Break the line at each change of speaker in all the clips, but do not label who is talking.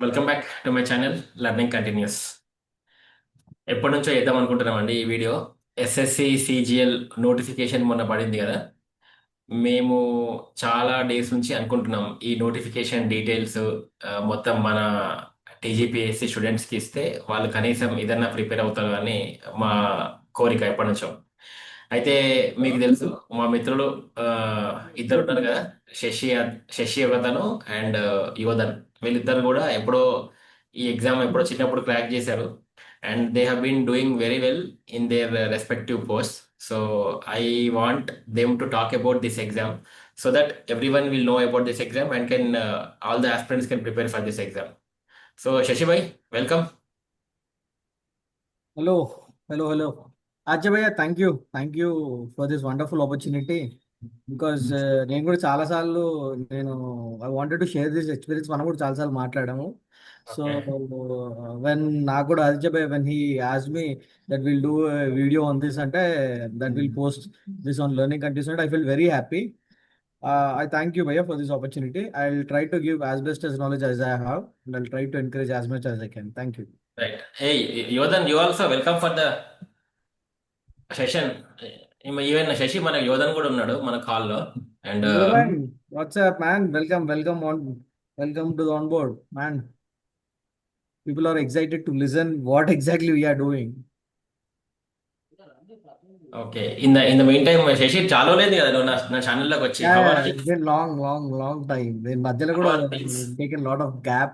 Welcome back to my channel learning continuous. ఎప్పటి నుంచో చేద్దాం అనుకుంటున్నామండి ఈ వీడియో. ఎస్ఎస్సి సిజిఎల్ నోటిఫికేషన్ మొన్న పడింది కదా. మేము చాలా డేస్ నుంచి అనుకుంటున్నాం ఈ నోటిఫికేషన్ డీటెయిల్స్ మొత్తం మన టీజీపీఎస్సి స్టూడెంట్స్కి ఇస్తే వాళ్ళు కనీసం ఏదన్నా ప్రిపేర్ అవుతారు అని మా కోరిక ఎప్పటి నుంచో. అయితే మీకు తెలుసు మా మిత్రులు ఆ, ఇద్దరు ఉన్నారు కదా, శశి శశి ఒకతను అండ్ యువధన్. వీళ్ళిద్దరు కూడా ఎప్పుడో ఈ ఎగ్జామ్ ఎప్పుడో చిన్నప్పుడు క్రాక్ చేశారు. And they have been doing very well in their respective post. So I want them to talk about this exam so that every one will know about this exam and can all the aspirants can prepare for this exam. So Shashi bhai, welcome.
Hello. Ajay bhaiya, thank you for this wonderful opportunity. Because నేను కూడా చాలా సార్లు నేను I wanted to share this experience. మనం కూడా చాలా సార్లు మాట్లాడాము. So
okay.
వెన్ నాకు కూడా ఆదిత్య భయ్ వెన్ హీ ఆస్ me that will do video on this అంటే that will post this on learning condition, I feel very happy. I thank you భయ్య for this opportunity. I'll try to give as best as knowledge as I have, and I'll try to encourage as much as I can. Thank you.
Right. Hey Yuvadhan, you also welcome for the session. Even Shashi మన యోధన్ కూడా ఉన్నాడు మన కాల్లో. And
Yoran, what's up, man? Welcome to the onboard, man. People are excited to listen what exactly we are doing.
Okay, in the meantime Shashi చాలా లేదు కదా నువ్వు నా ఛానల్లోకి వచ్చి.
Yeah,
how are
yeah,
you?
it's been long time. Then మధ్యలో
how
కూడా
are things?
taken a lot of gap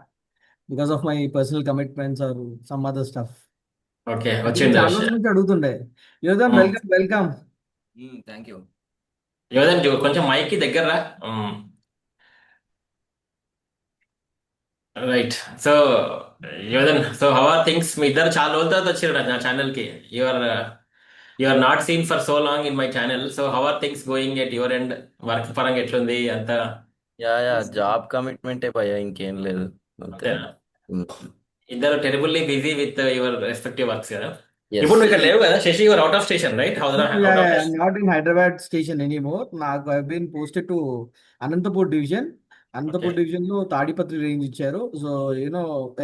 because of my personal commitments or some other stuff.
Okay,
అందుకే
వచ్చిండు.
చాలా రోజుల నుంచి అడుగుతుండే. Yodhan, welcome.
Thank you.
Yodhan కొంచెం mic కి దగ్గర రా. Right. So Yodhan, so how are things? మీ ఇద్దరు చాలా రోజుల తర్వాత వచ్చారు నా ఛానల్ కి. You are not seen for so long in my channel. So how are things going at your end? Work పరంగా ఎట్లుంది అంతా?
యా జాబ్ కమిట్మెంటే భయ్యా, ఇంకేం లేదు. అంతే.
అంతేనా? ఇద్దరు terribly busy with your respective works కదా.
ఎస్.
ఇప్పుడు నువ్వు ఇక్కడ లేవు కదా Shashi, your out of station, right? Out of
Yeah, I'm
station.
not in Hyderabad station anymore. నాకు I've been posted to Anantapur division.
Okay.
Anantapur division లో తాడిపత్రి రేంజ్ ఇచ్చారు. సో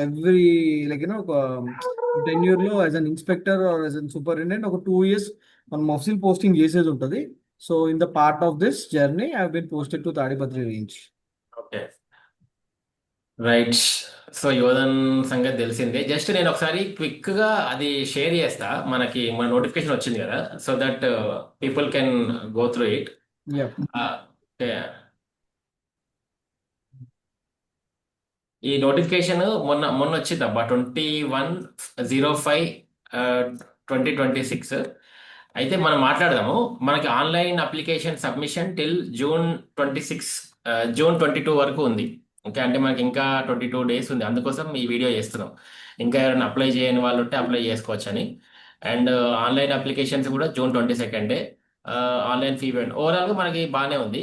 ఎవ్రీ ఒక టెన్యూర్ లో as an inspector or as an superintendent ఒక 2 years మనం mofussil posting చేసేది ఉంటుంది. So in the part of this journey I been posted to Tadipatri range.
Okay, right. So Yodhan సంగతి తెలిసిందే. జస్ట్ నేను ఒకసారి క్విక్ గా అది షేర్ చేస్తా. మన నోటిఫికేషన్ వచ్చింది కదా, so that people can go through it.
Yeah.
ఈ నోటిఫికేషన్ మొన్న మొన్న వచ్చింది అబ్బా, 21/05/2026. అయితే మనం మాట్లాడదాము. మనకి online application submission till June 22 వరకు ఉంది. ఓకే, అంటే మనకి ఇంకా 22 days ఉంది. అందుకోసం ఈ వీడియో చేస్తున్నాం. ఇంకా ఎవరైనా అప్లై చేయని వాళ్ళు ఉంటే అప్లై చేసుకోవచ్చు అని. అండ్ ఆన్లైన్ అప్లికేషన్స్ కూడా June 22 ఆన్లైన్ ఫీ పేమెంట్. ఓవరాల్గా మనకి బాగానే ఉంది.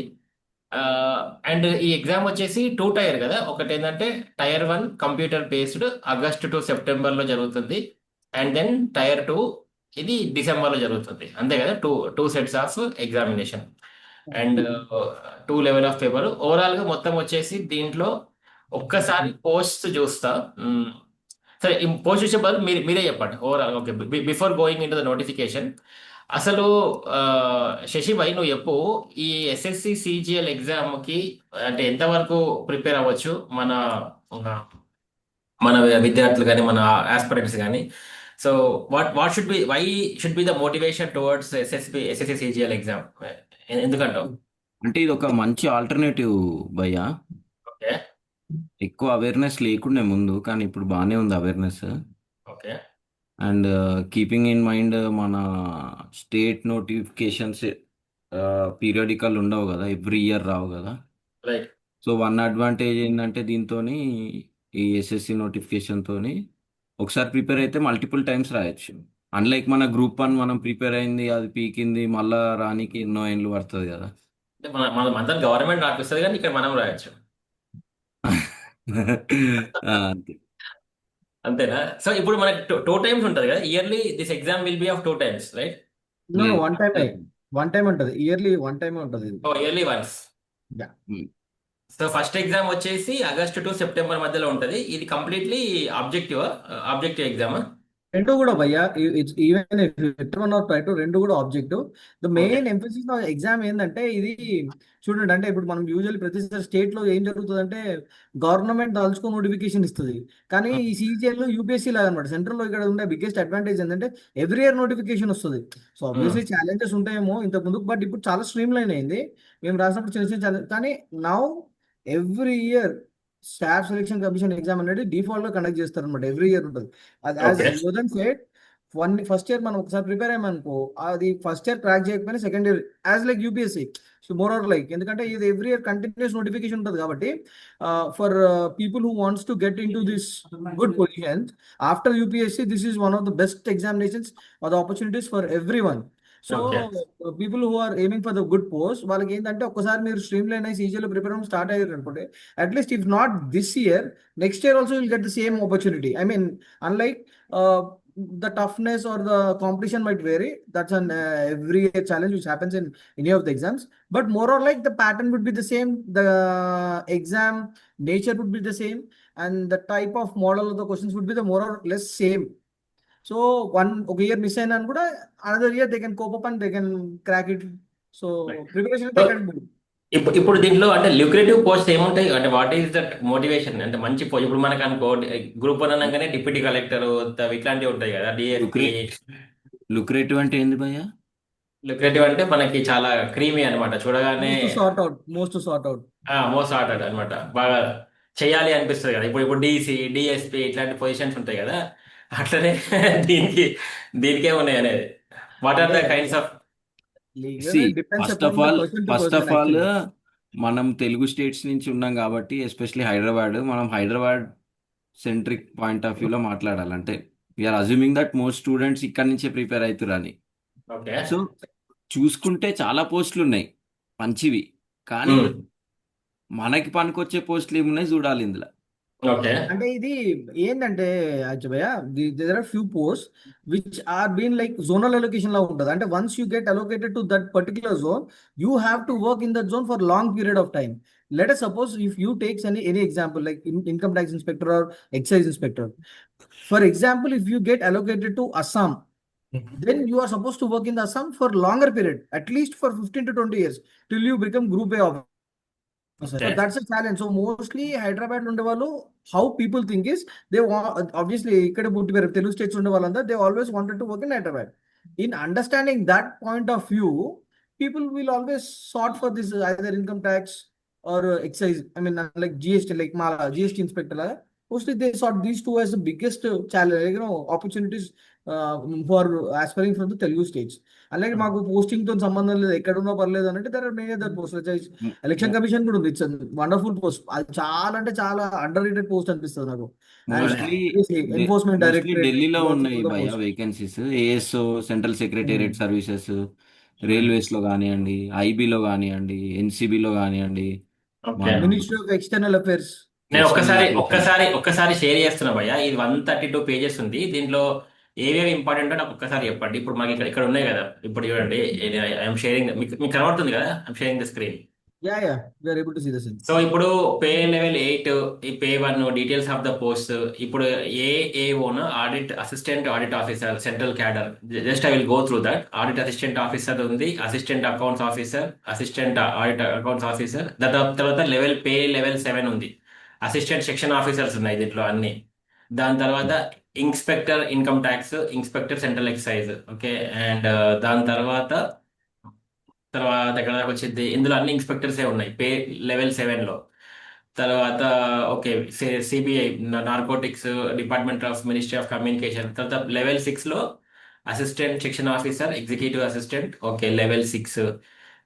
అండ్ ఈ ఎగ్జామ్ వచ్చేసి 2 tier కదా. ఒకటి ఏంటంటే Tier 1 computer based August to సెప్టెంబర్లో జరుగుతుంది. అండ్ దెన్ Tier 2 ఇది డిసెంబర్లో జరుగుతుంది. అంతే కదా, two sets of examination and 2 level of paper. ఓవరాల్గా మొత్తం వచ్చేసి దీంట్లో ఒక్కసారి పోస్ట్ చూస్తా. సరే, ఈ పోస్ట్ చూసే బదులు మీరే చెప్పండి overall. Okay, before going in to the notification, అసలు శశి భాయ్ నువ్వు చెప్పు, ఈ ఎస్ఎస్సి సిజిఎల్ ఎగ్జామ్కి అంటే ఎంతవరకు ప్రిపేర్ అవ్వచ్చు మన మన విద్యార్థులు కానీ మన ఆస్పిరెంట్స్ కానీ. So what should be, why should be the motivation towards SSC CGL exam? ఎందుకంటావు?
అంటే ఇది ఒక మంచి ఆల్టర్నేటివ్ భయ్యా.
ఓకే.
ఎక్కువ అవేర్నెస్ లేకుండే ముందు, కానీ ఇప్పుడు బాగానే ఉంది awareness.
Okay.
And keeping in mind మన స్టేట్ నోటిఫికేషన్స్ పీరియాడికల్ ఉండవు కదా, ఎవ్రీ ఇయర్ రావు కదా.
రైట్.
సో వన్ అడ్వాంటేజ్ ఏంటంటే దీంతో ఈ ఎస్ఎస్సి నోటిఫికేషన్తో ఒకసారి ప్రిపేర్ అయితే మల్టిపుల్ టైమ్స్ రాయొచ్చు. అన్లైక్ మన గ్రూప్ 1 మనం ప్రిపేర్ అయింది, అది పీకింది, మళ్ళా రానికి ఎన్నో ఏళ్ళు పడుతుంది కదా.
అంటే మన గవర్నమెంట్ రాపిస్తుంది కానీ ఇక్కడ మనం రాయొచ్చు.
అంతే.
అంతేనా? సో ఇప్పుడు మనకి టూ టైమ్స్ ఉంటుంది కదా yearly. This exam will be of 2 times, right?
లేదు.
వన్ టైం ఉంటుంది. ఇయర్లీ వన్ టైం ఉంటుంది.
Oh, yearly once.
Yeah.
So first exam వచ్చేసి ఆగస్ట్ టు సెప్టెంబర్ మధ్యలో ఉంటుంది. ఇది కంప్లీట్లీ ఆబ్జెక్టివ్ ఆబ్జెక్టివ్ ఎగ్జామ్.
రెండు కూడా భయ్యా, it's even one or two, రెండు కూడా objective. The
okay.
Main emphasis of exam ఏంటంటే ఇది, చూడండి, అంటే ఇప్పుడు మనం యూజువల్లీ ప్రతిసారి స్టేట్ లో ఏం జరుగుతుంది అంటే గవర్నమెంట్ దాల్చుకో నోటిఫికేషన్ ఇస్తుంది. కానీ ఈ సిజిఎల్ యూపీఎస్సీ లాగా అనమాట, సెంట్రల్ లో ఇక్కడ ఉండే బిగ్గెస్ట్ అడ్వాంటేజ్ ఏంటంటే ఎవ్రీ ఇయర్ నోటిఫికేషన్ వస్తుంది. సో ఆబ్వియస్లీ ఛాలెంజెస్ ఉంటాయేమో ఇంతకు ముందు, బట్ ఇప్పుడు చాలా స్ట్రీమ్ లైన్ అయింది. మేము రాసినప్పుడు చిన్న చిన్న ఛాలెంజ్, కానీ now every year Staff Selection Commission exam అనేది డిఫాల్ట్ గా కండక్ట్ చేస్తారు అనమాట. ఎవ్రీ ఇయర్ ఉంటుంది. అది as
okay.
Yodhan said, first year మనం ఒకసారి ప్రిపేర్ అయ్యామనుకో, అది ఫస్ట్ ఇయర్ క్రాక్ చేయకపోయినా second year as like UPSC. So more or like, ఎందుకంటే ఇది ఎవ్రీ ఇయర్ కంటిన్యూస్ నోటిఫికేషన్ ఉంటుంది కాబట్టి for people who wants to get into this good position after UPSC, this is one of the best examinations are the opportunities for every one. So
okay.
People who are aiming for the good post, వాళ్ళకి ఏంటంటే ఒక్కసారి మీరు stream line అయ్యి సీజీలో prepare అవ్వడం start అయ్యారు అనుకోండి, at least if not this year, next year also will get the same opportunity. I mean, unlike the toughness or the competition might vary. That's an every challenge which happens in any of the exams. But more or like the pattern would be the same. The exam nature would be the same, and the type of model of the questions would be the more or less same. So one okay year miss and kuda another year they can cope up and they can crack it. So
Right.
preparation
so
they can do.
ఇప్పుడు దీంట్లో అంటే ల్యూక్రేటివ్ post ఏముంటాయి అంటే what is that motivation అంటే మంచి post ఇప్పుడు మనకు అనుకో గ్రూప్ వన్ అనగానే డిప్యూటీ కలెక్టర్ ఇట్లాంటివి ఉంటాయి కదా డిఎస్పీ.
లుక్రేటివ్ అంటే ఏంది భయ్యా?
లుక్రేటివ్ అంటే మనకి చాలా క్రీమీ అనమాట చూడగానే,
Most to sort out. Most to sort out.
Most order అనమాట, బాగా చేయాలి అనిపిస్తుంది కదా. ఇప్పుడు ఇప్పుడు డిసి డిఎస్పీ ఇట్లాంటి పొజిషన్స్ ఉంటాయి కదా, అట్లనే దీనికి దీనికే ఉన్నాయి అనేది. What are the
Yeah,
kinds of
legal it depends
first
upon
of
the
all
person to
first
person
of all
actually.
మనం తెలుగు స్టేట్స్ నుంచి ఉన్నాం కాబట్టి, ఎస్పెషలీ హైదరాబాద్, మనం హైదరాబాద్ సెంట్రిక్ పాయింట్ ఆఫ్ వ్యూలో మాట్లాడాలంటే we're assuming that most students ఇక్కడ నుంచే prepare అవుతారని.
ఓకే.
సో చూసుకుంటే చాలా పోస్టులు ఉన్నాయి మంచివి, కానీ మనకి పనికొచ్చే పోస్టులు ఏమున్నాయి చూడాలి ఇందులో.
ఓకే.
అంటే ఇది ఏంటంటే అచ్చబయ్య, there are few post which are been like zonal allocation లా ఉంటుంది. అంటే once you get allocated to that particular zone, you have to work in that zone for long period of time. Let us suppose if you takes any example like income tax inspector or excise inspector. For example, if you get allocated to Assam, then you are supposed to work in the Assam for longer period, at least for 15 to 20 years, till you become Group A officer. So
Okay.
that's a challenge. So mostly Hyderabad unde vallu, how people think is they want, obviously ikkada putti peru Telugu states unde vallanతా they always wanted to work in Hyderabad. In understanding that point of view, people will always sort for this either income tax or excise. I mean, like GST, like Mala GST inspector laga. Mostly they sort these two as the biggest challenge, opportunities for aspiring from the Telugu states. అలాగే మాకు posting తో సంబంధం లేదు, ఎక్కడ ఉన్నా పర్లేదు అంటే there are many other post. Election commission కూడా ఉంది. It's wonderful post. అది చాలా అంటే చాలా అండర్ రేటెడ్ పోస్ట్ అనిపిస్తుంది నాకు.
మోస్ట్లీ
ఎన్ఫోర్స్మెంట్ డైరెక్టరేట్
ఢిల్లీలో ఉన్నాయి భయ్యా vacancies. ASO, central secretariat services, railways లో కానివ్వండి, ఐబీలో కానివ్వండి, ఎన్సీబీలో కానివ్వండి,
okay.
Ministry of external affairs.
నేను ఒక్కసారి
External
ఒక్కసారి ఒక్కసారి షేర్ చేస్తున్నా భయ్య. ఇది 132 పేజెస్ ఉంది. దీంట్లో ఏవేవి ఇంపార్టెంట్ నాకు ఒక్కసారి చెప్పండి. ఇప్పుడు మాకు ఇక్కడ ఇక్కడ ఉన్నాయి కదా, ఇప్పుడు చూడండి, ఐఎమ్ షేరింగ్, మీకు కనబడుతుంది కదా, I'm sharing the screen.
Yeah we are able to see the same.
So ఇప్పుడు పే లెవెల్ 8, ఈ pay 1, details of the post. ఇప్పుడు ఏఓను audit assistant audit officer central cadre, just I will go through that. Audit assistant officer ఉంది, assistant accounts officer, assistant audit accounts officer. తర్వాత level pay level 7 ఉంది. Assistant section officers ఉన్నాయి దీంట్లో అన్ని. దాని తర్వాత inspector income tax, inspector central excise. Okay. And దాని తర్వాత ఎక్కడ దాకా వచ్చింది, ఇందులో అన్ని ఇన్స్పెక్టర్సే ఉన్నాయి పే లెవెల్ 7లో. తర్వాత okay, CBI narcotics department of ministry of communication. తర్వాత లెవెల్ 6లో assistant section officer, executive assistant. Okay, level 6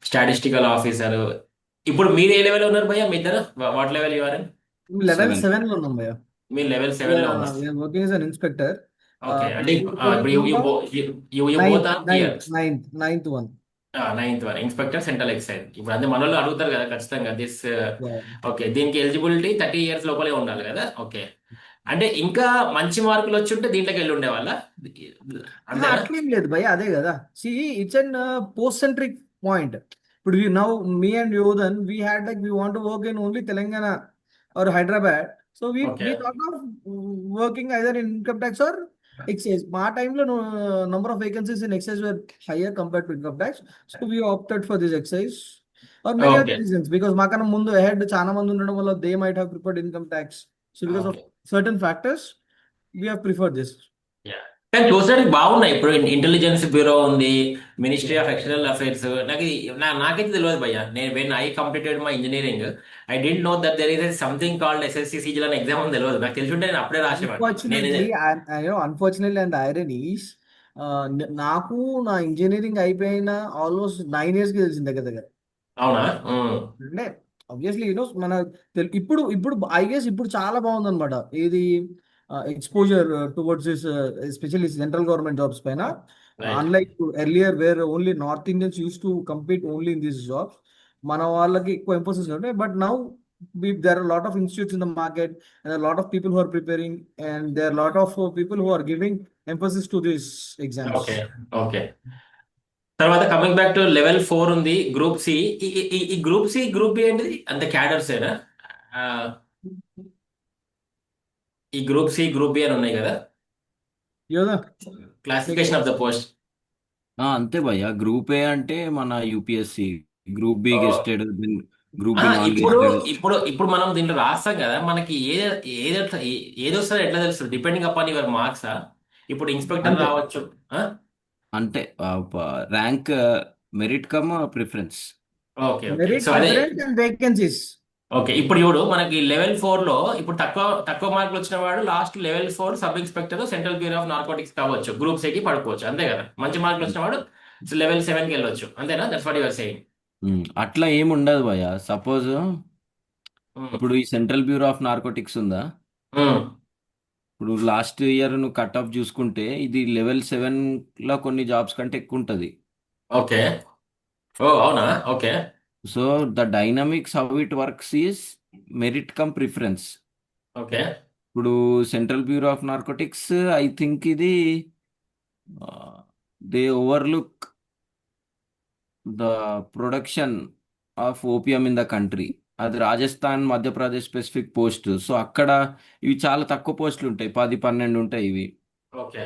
statistical officer. ఇప్పుడు మీరు ఏ లెవెల్ ఉన్నారు భయ్య? మీ ఇద్దరు వాట్ లెవెల్ యువర్?
లెవెల్
7.
7 లో ఉన్నాం భయ్య.
మీరు లెవెల్ 7లో ఉన్నారు.
Working as an inspector.
Okay. అంటే ఇప్పుడు you both are clear.
Ninth one.
9th one inspector central excise. ఇప్పుడు అంటే మన వాళ్ళు అడుగుతారు కదా ఖచ్చితంగా దిస్. ఓకే, దీనికి ఎలిజిబిలిటీ 30 years లోపలే ఉండాలి కదా. ఓకే, అంటే ఇంకా మంచి మార్కులు వచ్చి ఉంటే దీంట్లోకి వెళ్ళి ఉండేవాళ్ళ అంతేనా?
అట్లేం లేదు భయ్య, అదే కదా. See it's an post centric point. But we now, me and Yodhan, we had like we want to work in only Telangana or Hyderabad. So we
okay.
thought of working either in income tax or excise. మా time లో no, number of vacancies in excise were higher compared to income tax. So we opted for this excise or many other
okay.
reasons because మాకన్నా ముందు ahead చాలా మంది ఉండడం వల్ల they might have preferred income tax. So because of
okay.
certain factors, we have preferred this.
Yeah. కానీ చూసడానికి బాగున్నాయి. ఇప్పుడు ఇంటెలిజెన్స్ బ్యూరో ఉంది, మినిస్ట్రీ ఆఫ్ ఎక్స్టర్నల్ అఫైర్స్. నాకైతే తెలియదు భయ్య. నేను when I completed my engineering, I didn't know that there is something called SSC CGL అని ఎగ్జామ్ అని తెలియదు. నాకు తెలిసి ఉంటే నేను అప్పుడే రాసేవాడిని. నేను
Unfortunately, and the irony is, నాకు నా ఇంజనీరింగ్ అయిపోయిన ఆల్మోస్ట్ 9 years కి తెలిసింది దగ్గర దగ్గర.
అవునా. ఉమ్.
అంటే ఆబ్వియస్లీ మన ఇప్పుడు ఇప్పుడు ఐ గెస్ ఇప్పుడు చాలా బాగుంది అనమాట. ఇది exposure towards this especially central government jobs పైన.
Right.
Unlike earlier where only North Indians use to compete only in these jobs, మన వాళ్ళకి ఎక్కువ ఎంఫోసిస్ ఉంటాయి. But now there are a lot of institutes in the market and a lot of people who are preparing, and there are a lot of people who are giving emphasis to these exams.
Okay. Okay. తర్వాత coming back to level 4 ఉంది, group C. ఈ group C, group B ఏంటిది? అంత cadres ఏనా? ఆ, ఈ group C, group B అని ఉన్నాయి కదా,
Yoda,
classification of the post.
అంతే భయ్య. గ్రూప్ ఏ అంటే మన UPSC, group B gazetted, group B non
ఇప్పుడు
గెస్టెడ్.
ఇప్పుడు ఇప్పుడు మనం దీంట్లో రాస్తాం కదా, మనకి ఏది వస్తుందో ఎట్లా తెలుస్తుంది? Depending upon your marks. ఇప్పుడు ఇన్స్పెక్టర్
అంతే.
రావచ్చు.
అంటే rank, merit cum preference.
Okay. Okay.
merit,
so అదే.
preference and vacancies.
ఓకే. ఇప్పుడు చూడు, మనకి లెవెల్ 4 లో ఇప్పుడు తక్కువ తక్కువ మార్కులు వచ్చిన వాడు last level 4 sub inspector central bureau of narcotics కావచ్చు, గ్రూప్ సి కి పడుకోవచ్చు, అంతే కదా? మంచి మార్కులు వచ్చిన వాడు లెవెల్ 7 కి వెళ్ళొచ్చు, అంతేనా? That's what your saying.
అట్లా ఏమి ఉండదు భయ్య. సపోజ్ ఇప్పుడు ఈ సెంట్రల్ బ్యూరో ఆఫ్ నార్కోటిక్స్ ఉందా, ఇప్పుడు లాస్ట్ ఇయర్ నువ్వు కట్ ఆఫ్ చూసుకుంటే ఇది లెవెల్ 7 లో కొన్ని జాబ్స్ కంటే ఎక్కువ ఉంటుంది.
ఓకే. ఓ అవునా. Okay.
So the dynamics how it works is merit cum preference.
Okay.
ఇప్పుడు central bureau of narcotics I think ఇది they overlook the production of opium in the country. అది Rajasthan, Madhya Pradesh specific post. So అక్కడ ఇవి చాలా తక్కువ పోస్టులు ఉంటాయి, 10-12 ఉంటాయి ఇవి.
ఓకే.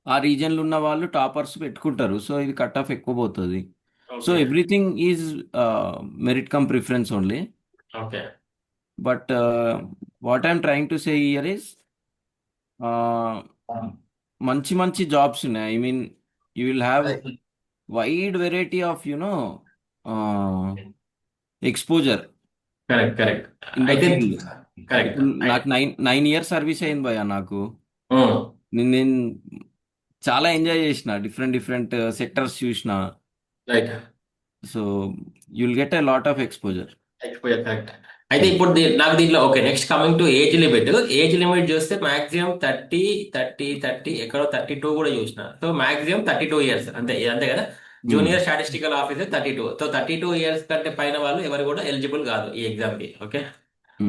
ఆ రీజన్లో ఉన్న వాళ్ళు టాపర్స్ పెట్టుకుంటారు. సో ఇది కట్ ఆఫ్ ఎక్కువ పోతుంది. So
okay.
Everything is merit cum preference only.
Okay.
But what I'm trying to say here is మంచి మంచి జాబ్స్ ఉన్నాయి. I mean you will have wide variety of exposure
correct. Correct.
In the
అయితే
field.
Correct.
ఇప్పుడు నాకు 9 years service అయింది భయ్య. నాకు నేను చాలా ఎంజాయ్ చేసిన, డిఫరెంట్ డిఫరెంట్ సెక్టర్స్ చూసిన.
Right.
So you'll get a lot of exposure.
Exposure. Correct. అయితే ఇప్పుడు నాకు దీంట్లో okay, next coming to age limit. Age limit చూస్తే మాక్సిమం 30 ఎక్కడో 32 కూడా చూసిన. సో మాక్సిమం 32 ఇయర్స్, అంతే అంతే కదా? Junior statistical officer 32. So 32 years కంటే పైన వాళ్ళు ఎవరు కూడా ఎలిజిబుల్ కాదు ఈ ఎగ్జామ్ కి. ఓకే.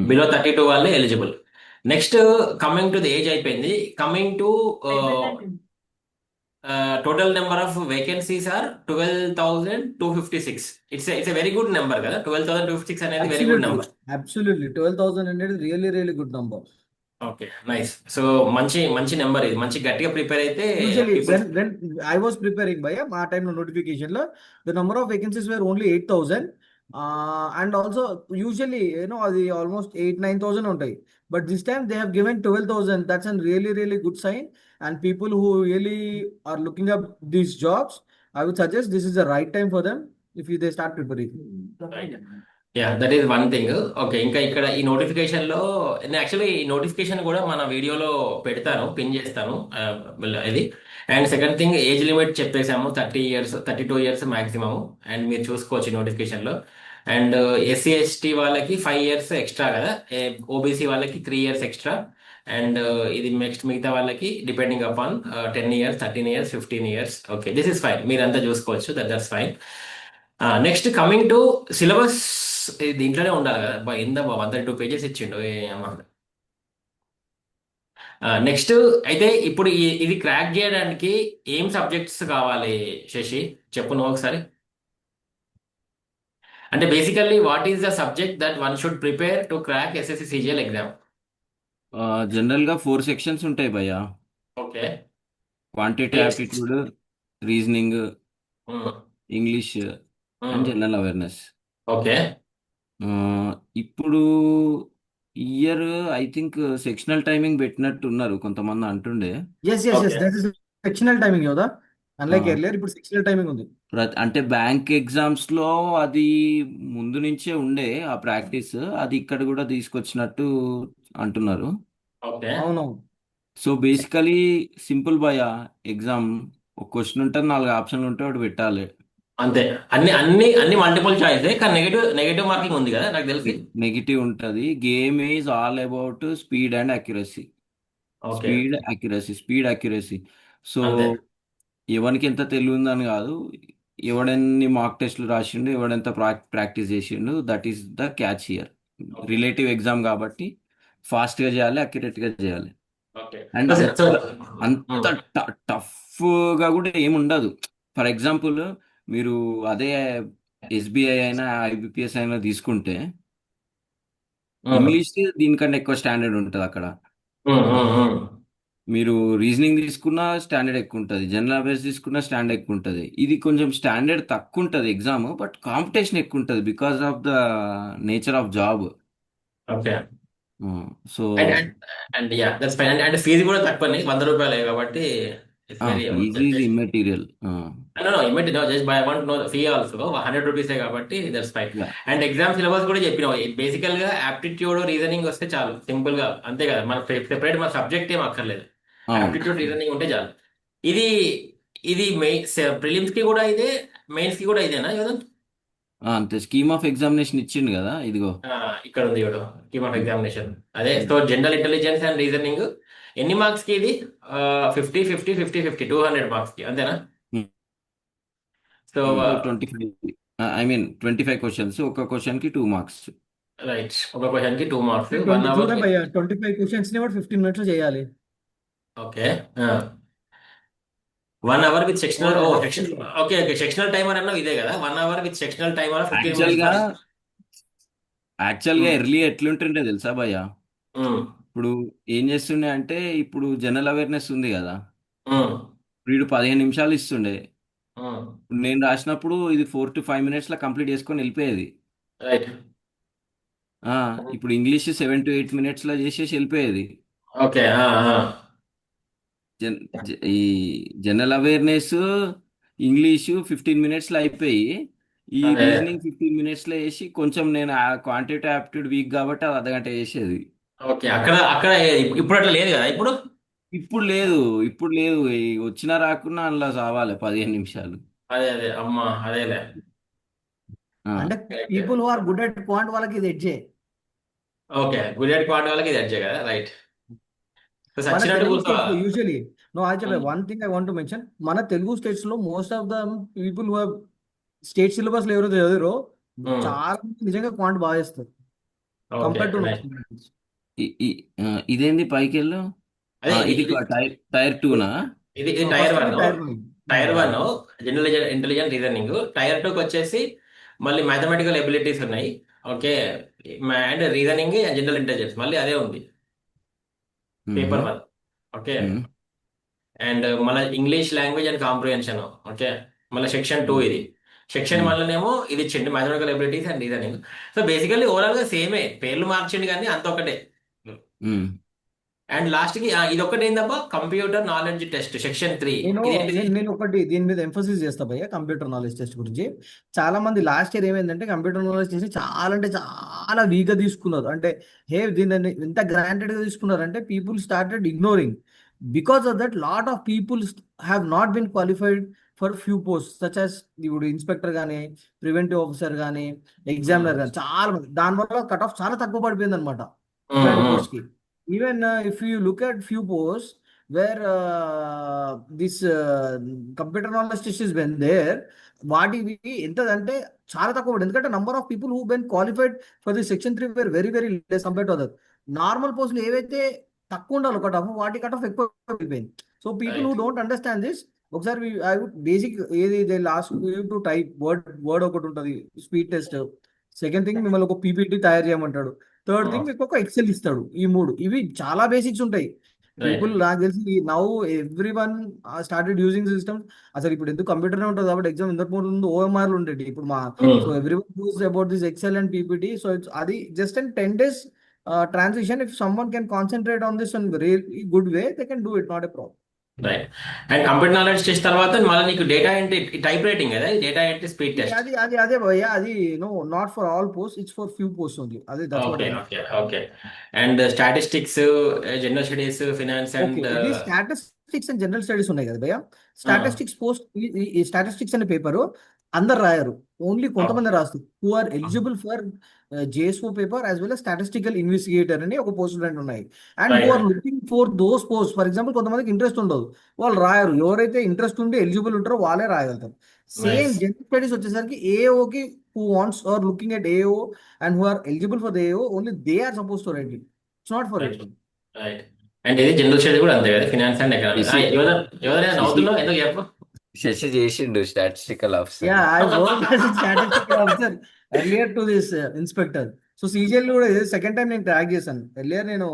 బిలో 32 వాళ్ళే eligible. Next coming to the age అయిపోయింది. Coming to total number of vacancies are 12,256. It's very good number కదా, 12,256 అనేది very good number.
Absolutely. 12,000 is really, really good number.
Okay. Nice. So మంచి మంచి number ఇది. మంచి గట్టిగా prepare అయితే
Usually,
people.
when I was preparing by my time of notification, the number of vacancies were only 8,000. And also, usually, the almost 8-9,000 ఉంటాయి. But this time they have given 12,000. That's a really, really good sign. And people who really are looking up these jobs, I would suggest this is the right time for them if they start preparing.
Right. Yeah, that is one thing. Okay. ఇంకా ఇక్కడ ఈ notification లో నేను actually ఈ notification కూడా మన వీడియోలో పెడతాను, పిన్ చేస్తాను ఇది. And second thing, age limit చెప్పేసాము, 30 ఇయర్స్, 32 ఇయర్స్ మాక్సిమం. అండ్ మీరు చూసుకోవచ్చు నోటిఫికేషన్ లో. అండ్ ఎస్సీ ఎస్టీ వాళ్ళకి 5 ఇయర్స్ ఎక్స్ట్రా కదా, ఓబీసీ వాళ్ళకి 3 ఇయర్స్ ఎక్స్ట్రా. అండ్ ఇది నెక్స్ట్ మిగతా వాళ్ళకి depending upon 10 years, 13 years, 15 years. Okay, this is fine. మీరంతా చూసుకోవచ్చు, that's fine. Next coming to syllabus. దీంట్లోనే ఉండాలి కదా బా, 132 పేజెస్ ఇచ్చిండు. నెక్స్ట్ అయితే ఇప్పుడు ఇది క్రాక్ చేయడానికి ఏం సబ్జెక్ట్స్ కావాలి శశి? చెప్పు నువ్వు ఒకసారి. అంటే basically what is the subject that one should prepare to crack SSC CGL exam?
జనరల్గా 4 సెక్షన్స్ ఉంటాయి భయ్య.
Okay.
Quantity aptitude, reasoning, English and general awareness.
Okay.
ఇప్పుడు year I think sectional timing పెట్టినట్టు ఉన్నారు కొంతమంది అంటుండే.
yes yes yes
okay.
that is sectional timing Yodha, unlike
ఆ,
earlier ఇప్పుడు sectional timing ఉంది.
అంటే బ్యాంక్ ఎగ్జామ్స్ లో అది ముందు నుంచే ఉండే ఆ ప్రాక్టీస్, అది ఇక్కడ కూడా తీసుకొచ్చినట్టు అంటున్నారు.
ఓకే.
అవునవును.
సో బేసికలీ సింపుల్ భయ, ఎగ్జామ్ ఒక క్వశ్చన్ ఉంటుంది, 4 ఆప్షన్లు ఉంటే ఒకటి పెట్టాలి.
అంతే. అన్ని అన్ని అన్ని మల్టిపుల్ చాయిస్, కానీ నెగటివ్ మార్కింగ్ ఉంది కదా నాకు తెలిసి.
నెగిటివ్ ఉంటుంది. Game is all about speed and accuracy.
Okay.
Speed accuracy. So
అంతే.
ఎవరికి ఎంత తెలివి ఉందని కాదు, ఎవడెన్ని మాక్ టెస్ట్లు రాసిండు, ఎవడెంత ప్రాక్టీస్ చేసిండు, that is the catch here. Relative exam కాబట్టి ఫాస్ట్గా చేయాలి, అక్యురేట్గా చేయాలి.
ఓకే.
అండ్
సో
అంత టఫ్గా కూడా ఏముండదు. ఫర్ ఎగ్జాంపుల్ మీరు అదే ఎస్బీఐ అయినా ఐబిపిఎస్ అయినా తీసుకుంటే ఇంగ్లీష్ దీనికంటే ఎక్కువ స్టాండర్డ్ ఉంటుంది అక్కడ. మీరు రీజనింగ్ తీసుకున్నా స్టాండర్డ్ ఎక్కువ ఉంటుంది, జనరల్ అవేర్స్ తీసుకున్నా స్టాండర్డ్ ఎక్కువ ఉంటుంది. ఇది కొంచెం స్టాండర్డ్ తక్కువ ఉంటుంది ఎగ్జామ్, బట్ కాంపిటీషన్ ఎక్కువ ఉంటుంది because of the nature of job.
Okay.
So
and yeah that's fine. And fees కూడా తక్కువనే, 100 రూపాయలే కాబట్టి it's very
fees is immaterial.
Just by want no fee also 100 రూపీసే కాబట్టి that's fine. And exam syllabus కూడా చెప్పినావు, బేసికల్ గా యాప్టిట్యూడ్ రీజనింగ్ వస్తే చాలు, సింపుల్ గా అంతే కదా, మన సెపరేట్ మన సబ్జెక్ట్ ఏం అక్కర్లేదు, యాప్టిట్యూడ్ రీజనింగ్ ఉంటే చాలు. ఇది ఇది ప్రిలిమ్స్ కి కూడా ఇదే, మెయిన్స్ కి కూడా ఇదేనా కదా?
అంతే. స్కీమ్ ఆఫ్ ఎగ్జామినేషన్ ఇచ్చిండు కదా, ఇదిగో
ఇక్కడ ఉంది ఇప్పుడు స్కీమ్ ఆఫ్ ఎగ్జామినేషన్. అదే, so general intelligence and reasoning ఎన్ని మార్క్స్ కి ఇది? 50 50 50 50 200 మార్క్స్ కి అంతేనా? సో
25, ఐ మీన్ 25 క్వశ్చన్స్, ఒక క్వశ్చన్ కి 2 మార్క్స్.
రైట్, ఒక క్వశ్చన్ కి 2 మార్క్స్, 1
చూడ
అవర్.
భయ్య 25 క్వశ్చన్స్ ని 15 minutes లో చేయాలి.
Okay. 1 hour with sectional. Okay okay, sectional timer అన్న ఇదే కదా, 1 hour with sectional timer 15 minutes.
యాక్చువల్గా ఎర్లీ ఎట్లుంటుండే తెలుసా భయ్య? ఇప్పుడు ఏం చేస్తుండే అంటే, ఇప్పుడు జనరల్ అవేర్నెస్ ఉంది కదా, వీడు 15 నిమిషాలు ఇస్తుండే, నేను రాసినప్పుడు ఇది 4 to 5 minutes లో కంప్లీట్ చేసుకొని వెళ్ళిపోయేది.
రైట్.
ఇప్పుడు ఇంగ్లీష్ 7 to 8 minutes లో చేసేసి వెళ్ళిపోయేది.
ఓకే.
ఈ జనరల్ అవేర్నెస్ ఇంగ్లీషు 15 minutes లో అయిపోయి, ఈ
అదే.
రీజనింగ్ 15 minutes లో వేసి, కొంచెం నేను క్వాంటిటీ యాప్టిట్యూడ్ వీక్ కాబట్టి అది అర్ధగంట చేసేది.
ఓకే. అక్కడ అక్కడ ఇప్పుడు అట్లా లేదు కదా ఇప్పుడు.
ఇప్పుడు లేదు వచ్చినా రాకున్నా అందులో చావాలి 15 నిమిషాలు.
అదే అమ్మా, అదేలే.
అంటే
Correct.
People who are good at quant వాళ్ళకి ఇది ఎడ్జే.
ఓకే, గుడ్ ఎట్ క్వాంట్ వాళ్ళకి ఇది అడ్జే కదా, రైట్. సో
మన
సచ్చినట్టు
తెలుగు
కూర్చో.
స్టేట్స్ లో యూజువలీ నో ఐ చెప్పే one thing I want to mention, మన తెలుగు స్టేట్స్ లో most of the people who have state syllabus లో ఎవరైతే చదివారో చాలా మంది నిజంగా క్వాంట్ బాగా చేస్తారు
ఓకే.
కంపేర్ టు
ఇదేంది పైకి వెళ్ళు.
అదే
ఇది టైర్ 2నా?
ఇది tier 1.
Tier
tier 1 general intelligent reasoning. Tier 2కి వచ్చేసి మళ్ళీ మ్యాథమెటికల్ ఎబిలిటీస్ ఉన్నాయి. Okay. And reasoning and general intelligence మళ్ళీ అదే ఉంది, పేపర్ 1. ఓకే. అండ్ మళ్ళీ English language and comprehension. Okay. మళ్ళీ సెక్షన్ 2 ఇది. సెక్షన్ 1లోనేమో ఇది ఇచ్చిండు, mathematical abilities and reasoning. So basically overall గా సేమే, పేర్లు మార్చిండు కానీ అంత ఒకటే. అండ్ లాస్ట్ కి ఇది ఒకటి ఏందబ్బా, కంప్యూటర్ నాలెడ్జ్ టెస్ట్ సెక్షన్ 3.
నేను ఒకటి దీని మీద ఎంఫోసిస్ చేస్తా భయ్య, కంప్యూటర్ నాలెడ్జ్ టెస్ట్ గురించి. చాలా మంది లాస్ట్ ఇయర్ ఏమైందంటే కంప్యూటర్ నాలెడ్జ్ టెస్ట్ చాలా అంటే చాలా వీక్ గా తీసుకున్నారు. అంటే దీన్ని ఎంత గ్రాంటెడ్ గా తీసుకున్నారు అంటే people started ignoring. Because of that lot of people have not been qualified for few post such as ఇప్పుడు ఇన్స్పెక్టర్ కానీ, ప్రివెంటివ్ ఆఫీసర్ కానీ, ఎగ్జామినర్ కానీ, చాలా మంది దానివల్ల కట్ ఆఫ్ చాలా తక్కువ పడిపోయింది అనమాట ఇట్లాంటి పోస్ట్ కి. Even if you look at few posts where this computer knowledge test has been there, వాటివి ఎంతదంటే చాలా తక్కువ పడింది. ఎందుకంటే number of people who been qualified for the section 3 were very very less compare to other. Normal పోస్టులు ఏవైతే తక్కువ ఉండాలి cut off, వాటి cut off ఎక్కువ అయిపోయింది. So people who don't understand this, ఒకసారి ఐ వుడ్ బేసిక్ ఏది they last to type word ఒకటి ఉంటుంది, స్పీడ్ టెస్ట్, సెకండ్ థింగ్ మిమ్మల్ని ఒక పీపీటీ తయారు చేయమంటాడు. థర్డ్ థింగ్ మీకు ఒక ఎక్సెల్ ఇస్తాడు. ఈ మూడు ఇవి చాలా బేసిక్స్ ఉంటాయి.
రైట్
పీపుల్ నాకు తెలిసి now every one started using system. అసలు ఇప్పుడు ఎందుకు కంప్యూటర్ ఉంటుంది కాబట్టి ఎగ్జామ్ ఇంతకు ముందు ఓఎంఆర్లు ఉండేవి. ఇప్పుడు so everyone knows about this Excel and PPT. So it's అది just and 10 days transition. If someone can concentrate on this and really good way they can do it, not a problem.
Right. And computer knowledge చేసిన తర్వాత మళ్ళీ నీకు data entry typewriting కదా, data entry speed test.
అదే భయ్య, అది no not for all post, it's for few post only. అదే that's what
okay
I mean.
Okay okay. And statistics, general studies, finance
okay,
and
ఇది statistics and general studies ఉన్నాయి కదా భయ్య. Statistics post, ఈ statistics అనే paper అందరు రాయరు, only కొంతమంది రాస్తారు. Who are eligible for JSO paper as well as statistical investigator అని ఒక పోస్ట్ రెండు ఉన్నాయి. And who are
right
looking for those post. For example కొంతమందికి ఇంట్రెస్ట్ ఉండదు, వాళ్ళు రాయరు. ఎవరైతే ఇంట్రెస్ట్ ఉండి ఎలిజిబుల్ ఉంటారో వాళ్ళే రాయగలుగుతారు. Same
nice.
జనరల్ స్టడీస్ వచ్చేసరికి ఏఓకి who wants or looking at AO and who are eligible for the AO, only they are suppose to write it. It's not for
right
everyone.
Right. And ఇది general studies కూడా అంతే కదా, finance and economics.
Shashi
ఎవరైనా
శశి
నవ్వుతున్నావు ఎందుకు చెప్పు.
శశి చేసిండు statistical officer.
Yeah, I worked as a statistical officer earlier to this inspector. So CGL కూడా ఇది సెకండ్ టైం నేను క్రాక్ చేశాను. ఎర్లియర్ నేను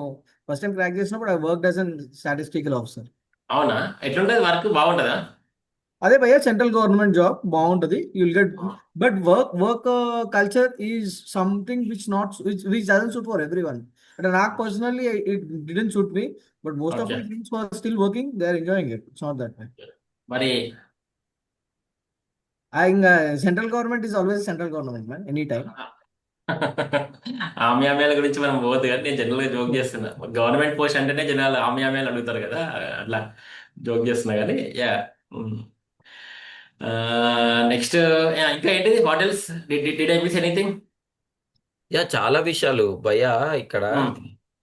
ఫస్ట్ టైం క్రాక్ చేసినప్పుడు I worked as an statistical officer.
అవునా, ఎట్లుంటది వర్క్, బాగుంటుందా?
అదే భయ్య, సెంట్రల్ గవర్నమెంట్ జాబ్ బాగుంటది. You'll get, but work culture is something which doesn't suit for every one. అంటే నాకు personally it didn't suit me, but most of
okay.
My friends are still working, they are enjoying it. It's not that way.
మరి
central government is always central government man, any time.
ఆమ్యామ్యాల గురించి మనం పోవద్దు కానీ నేను జనరల్గా joke చేస్తున్నా. Government post అంటేనే జనాలు ఆమ్యామ్యాలు అడుగుతారు కదా, అట్లా జోక్ చేస్తున్నా కానీ యా. నెక్స్ట్ ఇంకా ఏంటిది, hotels, did I miss anything?
Yeah, చాలా విషయాలు భయ్యా ఇక్కడ.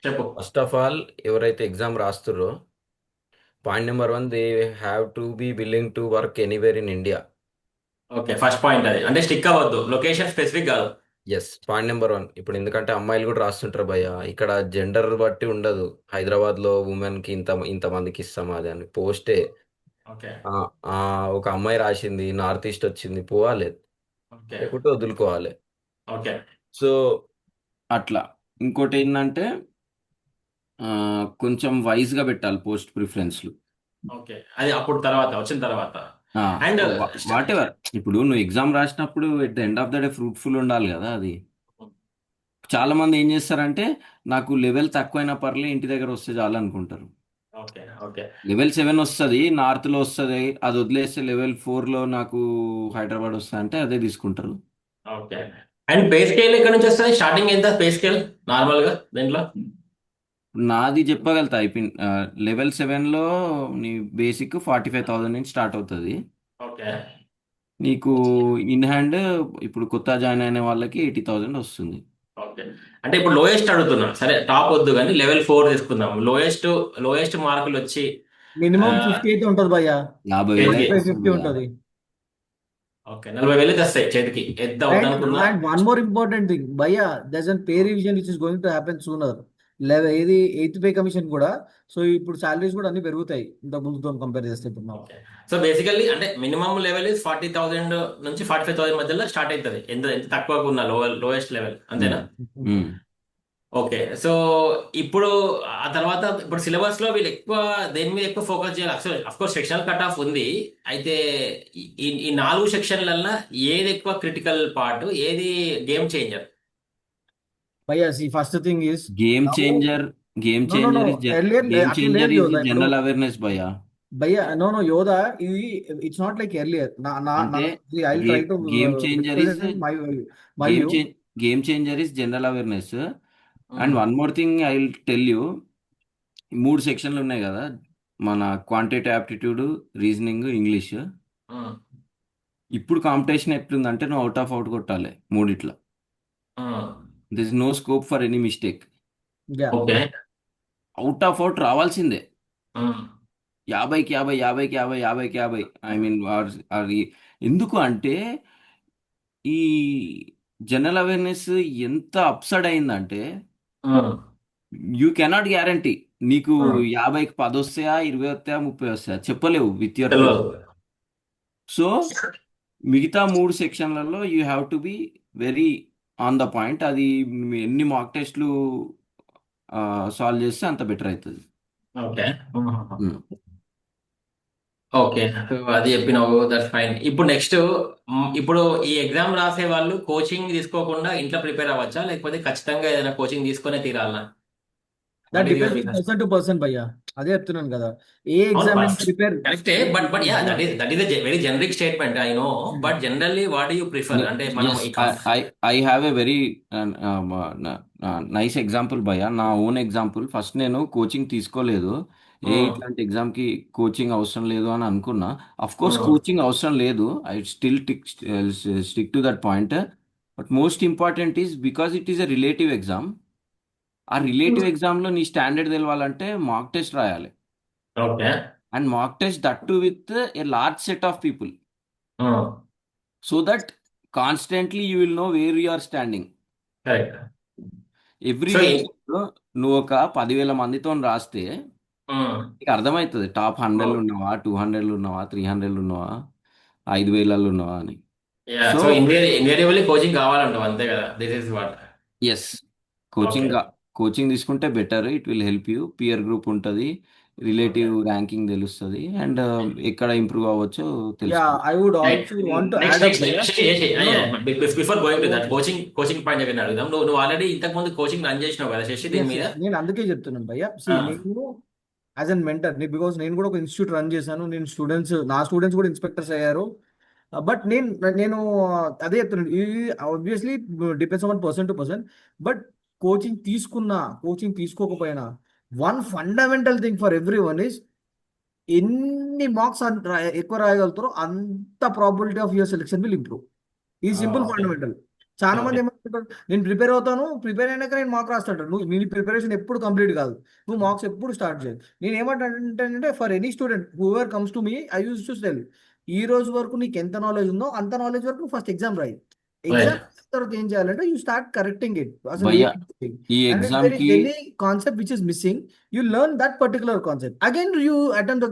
చెప్పు.
ఫస్ట్ ఆఫ్ ఆల్, ఎవరైతే ఎగ్జామ్ రాస్తుర్రో, point number 1, they have to be willing to work anywhere in India.
Okay, first point అది, అంటే స్టిక్ అవ్వద్దు, లొకేషన్ స్పెసిఫిక్ కాదు.
Yes, point number 1. ఇప్పుడు ఎందుకంటే అమ్మాయిలు కూడా రాస్తుంటారు భయ్య, ఇక్కడ జెండర్ బట్టి ఉండదు. హైదరాబాద్లో ఉమెన్కి ఇంతమందికి ఇస్తాం అది అని పోస్టే.
ఓకే
ఆ, ఆ, ఒక అమ్మాయి రాసింది, నార్త్ ఈస్ట్ వచ్చింది, పోవాలి,
ఓకే
లేకుంటే వదులుకోవాలి.
ఓకే
సో అట్లా. ఇంకోటి ఏంటంటే కొంచెం వైజ్గా పెట్టాలి పోస్ట్ ప్రిఫరెన్స్లు.
ఓకే. అది అప్పుడు తర్వాత వచ్చిన తర్వాత. అండ్
వాట్ ఎవర్, ఇప్పుడు నువ్వు ఎగ్జామ్ రాసినప్పుడు at the end of the day fruitful ఉండాలి కదా అది. చాలా మంది ఏం చేస్తారంటే, నాకు లెవెల్ తక్కువైనా పర్లే, ఇంటి దగ్గర వస్తే చాలు అనుకుంటారు.
ఓకే ఓకే
లెవెల్ 7 వస్తుంది, నార్త్లో వస్తుంది, అది వదిలేస్తే లెవెల్ 4లో నాకు హైదరాబాద్ వస్తుంది అంటే అదే తీసుకుంటారు.
ఓకే. అండ్ పే స్కేల్ ఎక్కడ నుంచి వస్తుంది, స్టార్టింగ్ ఎంత పే స్కేల్ నార్మల్గా దీంట్లో?
నాది చెప్పగలుగుతా, అయిపోయింది. లెవెల్ 7లో నీ బేసిక్ 45,000 నుంచి స్టార్ట్ అవుతుంది.
ఓకే
నీకు ఇన్ హ్యాండ్ ఇప్పుడు కొత్త జాయిన్ అయిన వాళ్ళకి 80,000 వస్తుంది.
ఓకే. అంటే ఇప్పుడు లోయెస్ట్ అడుగుతున్నా, సరే టాప్ వద్దు కానీ లెవెల్ 4 తీసుకుందాం. లోయెస్ట్ మార్కులు వచ్చి
మినిమం 50 అయితే ఉంటుంది భయ్య,
50,000
చేతికి
45-50 ఉంటుంది.
ఓకే 40,000 తెస్తాయి చేతికి, ఎంత అవుదనుకున్నా.
And one more important thing, భయ్య, there's a pay revision which is going to happen sooner. ఇది 8th పే కమిషన్ కూడా. సో ఇప్పుడు సాలరీస్ కూడా అన్ని పెరుగుతాయి ఇంత ముందుతో కంపేర్ చేస్తే ఇప్పుడు now.
ఓకే. సో బేసికల్లీ అంటే మినిమం లెవెల్ 40,000 నుంచి 45,000 మధ్యలో స్టార్ట్ అవుతుంది, ఎంత ఎంత తక్కువగా ఉన్న లోయెస్ట్ లెవెల్, అంతేనా? ఓకే. సో ఇప్పుడు ఆ తర్వాత ఇప్పుడు సిలబస్ లో వీళ్ళు ఎక్కువ దేని మీద ఎక్కువ ఫోకస్ చేయాలి? అఫ్కోర్స్ సెక్షనల్ కట్ ఆఫ్ ఉంది, అయితే ఈ 4 సెక్షన్లల్లో ఏది ఎక్కువ క్రిటికల్ పార్ట్, ఏది గేమ్ చేంజర్?
భయ్య, see, first thing is
game
now,
changer. Game
no,
changer
earlier
game
అట్లా
చేంజర్
లేదు
ఈజ్
యోధా. ఇప్పుడు
జనరల్ అవేర్నెస్ భయ్యా.
భయ్య, యోధా, ఇది ఇట్స్ నాట్ లైక్ ఎర్లియర్.
అంటే
I try to
game changer is
represent my view.
Game changer is general awareness. And one more thing I will tell you, 3 సెక్షన్లు ఉన్నాయి కదా, మన క్వాంటిటేటివ్ యాప్టిట్యూడ్, రీజనింగ్, ఇంగ్లీష్. ఇప్పుడు కాంపిటీషన్ ఎట్లుందంటే నువ్వు out of out కొట్టాలి మూడిట్లో. This is no scope for any mistake.
Okay.
Out of out రావాల్సిందే, 50కి 50, 50కి 50, 50కి 50. ఐ మీన్ ఎందుకు అంటే ఈ జనరల్ అవేర్నెస్ ఎంత అప్సైడ్ అయిందంటే యూ కెనాట్ గ్యారంటీ నీకు 50కి 10 వస్తాయా, 20 వస్తాయా, 30 వస్తాయా చెప్పలేవు విత్ యువర్. సో మిగతా 3 సెక్షన్లలో you have to be very on the point అది ఎన్ని మాక్ టెస్ట్లు సాల్వ్ చేస్తే అంత బెటర్ అవుతుంది.
ఓకే. ఓకే. అది చెప్పినావు, దట్స్ ఫైన్. ఇప్పుడు నెక్స్ట్, ఇప్పుడు ఈ ఎగ్జామ్ రాసే వాళ్ళు కోచింగ్ తీసుకోకుండా ఇంట్లో ప్రిపేర్ అవ్వచ్చా, లేకపోతే ఖచ్చితంగా ఏదైనా కోచింగ్ తీసుకునే తీరాలనా?
That
what is your
depends
business?
Person to person భయ్యా. అదే చెప్తున్నాను కదా, ఏ
అవును,
ఎగ్జామ్ నేను ప్రిపేర్.
కరెక్టే. But yeah, that is very generic statement, I know. But generally what you prefer అంటే మనం
ఎస్,
ఈ కంఫ్.
I have a very nice example భయ్య. నా ఓన్ ఎగ్జాంపుల్, ఫస్ట్ నేను కోచింగ్ తీసుకోలేదు. ఇట్లాంటి ఎగ్జామ్కి కోచింగ్ అవసరం లేదు అని అనుకున్నా. అఫ్ కోర్స్ కోచింగ్ అవసరం లేదు, I still stick to that point. But most important is because it is a relative exam. ఆ రిలేటివ్ ఎగ్జామ్లో నీ స్టాండర్డ్ తెలవాలంటే మాక్ టెస్ట్ రాయాలి.
Okay.
And mock test that to with a large set of people, so that constantly you will know where you are standing.
Correct.
Every
so
week నువ్వు ఒక 10,000 మందితో రాస్తే నీకు అర్థమవుతుంది టాప్ 100 ఉన్నావా, 200 ఉన్నావా, 300 ఉన్నావా, 5,000 ఉన్నావా అని.
Yeah,
so
so invariably coaching కావాలంటావు, అంతే కదా? This is what.
Yes,
okay.
Coaching తీసుకుంటే better. It will help you. Peer group ఉంటుంది,
ఓకే.
రిలేటివ్ ర్యాంకింగ్ తెలుస్తుంది, అండ్ ఎక్కడ ఇంప్రూవ్ అవ్వచ్చో
యా,
తెలుస్తుంది.
I would
right.
Also want to
next
add up
next
భయ్యా.
Shashi,
no,
before
I
going to that
want.
Coaching point దగ్గర అడుగుదాం. నువ్వు already ఇంతకు ముందు కోచింగ్ రన్ చేసినావు కదా శశి, దీని
ఎస్
మీద?
ఎస్, నేను అందుకే చెప్తున్నాను భయ్యా.
ఆ,
నేను యాజ్ అన్ మెంటర్, బికాస్ నేను కూడా ఒక ఇన్స్టిట్యూట్ రన్ చేశాను. నేను నా స్టూడెంట్స్ కూడా ఇన్స్పెక్టర్స్ అయ్యారు. బట్ నేను అదే చెప్తున్నాను, ఇది obviously depends on person to person. But coaching తీసుకోకపోయినా, one fundamental thing for every one is, ఎన్ని మార్క్స్ ఎక్కువ రాయగలుగుతారో అంత probability of your selection will improve. ఈ సింపుల్
ఓకే.
ఫండమెంటల్. చాలా మంది
ఓకే.
ఏమంటారు, నేను ప్రిపేర్ అవుతాను, ప్రిపేర్ అయినాక నేను మార్క్ రాస్తాడు. నీ ప్రిపరేషన్ ఎప్పుడు కంప్లీట్ కాదు, నువ్వు మార్క్స్ ఎప్పుడు స్టార్ట్ చేయాలి. నేను ఏమంటానంటే, for any student whoever comes to me, I use to tell, ఈ రోజు వరకు నీకు ఎంత నాలెడ్జ్ ఉందో అంత నాలెడ్జ్ వరకు ఫస్ట్ ఎగ్జామ్ రాయి.
రైట్.
ఎగ్జామ్ తర్వాత ఏం చేయాలంటే యూ స్టార్ట్ కరెక్టింగ్ ఇట్. అసలు
భయ్య,
ఏంటి,
ఈ
and if
exam
there is
కి
any concept which is missing, you learn that particular concept again, you attend the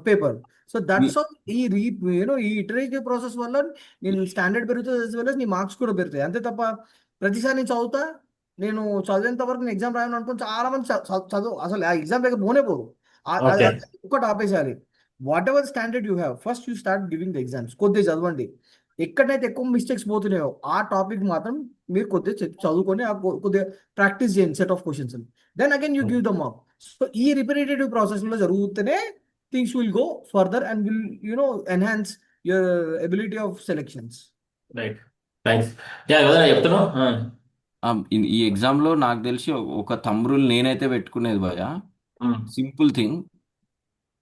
paper. So that's all. ఈ ఇటరేటివ్ ప్రాసెస్ వల్ల నేను స్టాండర్డ్ పెరుగుతుంది, as well as నీ మార్క్స్ కూడా పెరుగుతాయి. అంతే తప్ప ప్రతిసారి నేను చదువుతా, నేను చదివేంత వరకు నేను ఎగ్జామ్ రాయను అనుకుని చాలా మంది చదువు అసలు ఆ ఎగ్జామ్ దగ్గర పోనే పోదు.
ఓకే.
ఒకటి ఆపేసారి. Whatever standard you have, first you start giving the exams. కొద్దిగా చదవండి. ఎక్కడైతే ఎక్కువ మిస్టేక్స్ పోతున్నాయో ఆ టాపిక్ మాత్రం మీరు కొద్దిగా చదువుకొని కొద్దిగా ప్రాక్టీస్ చేయండి set of questions. Then again you give the mark. So ఈ రిపీటేటివ్ ప్రాసెస్ లో జరుగుతూనే things will go further and will enhance your ability of selections.
Right. Thanks. Yeah, కదా చెప్తున్నావు.
ఈ ఎగ్జామ్ లో నాకు తెలిసి ఒక థంబ్ రూల్ నేనైతే పెట్టుకునేది భయ. సింపుల్ థింగ్,